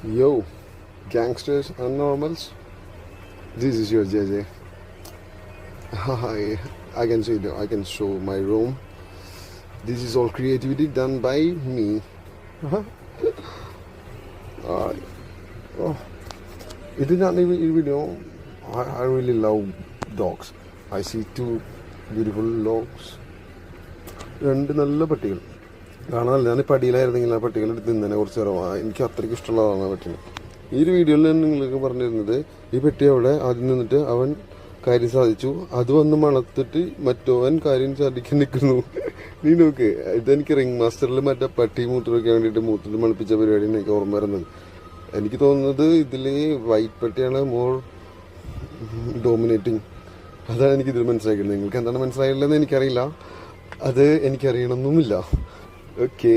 Yo, gangsters and normals. This is your JJ. I can say that I can show my room. This is all creativity done by me. Alright. Oh, it is not even a video. I really love dogs. I see two beautiful dogs. രണ്ട് നല്ല പട്ടികൾ കാണാനല്ല. ഞാൻ പടിയിലായിരുന്നെങ്കിൽ ആ പട്ടികൾ എടുത്ത് തിന്നെ കുറച്ച് നേരം. എനിക്ക് അത്രയ്ക്ക് ഇഷ്ടമുള്ളതാണ് ആ പട്ടിനെ. ഈ ഒരു വീഡിയോയിൽ ഞാൻ നിങ്ങൾക്ക് പറഞ്ഞിരുന്നത് ഈ പെട്ടി അവിടെ ആദ്യം നിന്നിട്ട് അവൻ കാര്യം സാധിച്ചു, അത് വന്ന് മണത്തിട്ട് മറ്റോവൻ കാര്യം സാധിക്കാൻ നിൽക്കുന്നു. നീ നോക്ക്, ഇതെനിക്ക് റിംഗ് മാസ്റ്ററിൽ മറ്റേ പട്ടി മൂത്രമൊക്കെ വേണ്ടിയിട്ട് മൂത്രത്തിൽ മണപ്പിച്ച പരിപാടിയാണ് എനിക്ക് ഓർമ്മ വരുന്നത്. എനിക്ക് തോന്നുന്നത് ഇതിൽ വൈറ്റ് പട്ടിയാണ് മോർ ഡോമിനേറ്റിംഗ്. അതാണ് എനിക്കിതിൽ മനസ്സിലാക്കിയത്. നിങ്ങൾക്ക് എന്താണ് മനസ്സിലായില്ലെന്ന് എനിക്കറിയില്ല, അത് എനിക്കറിയണമെന്നുമില്ല. ഓക്കേ.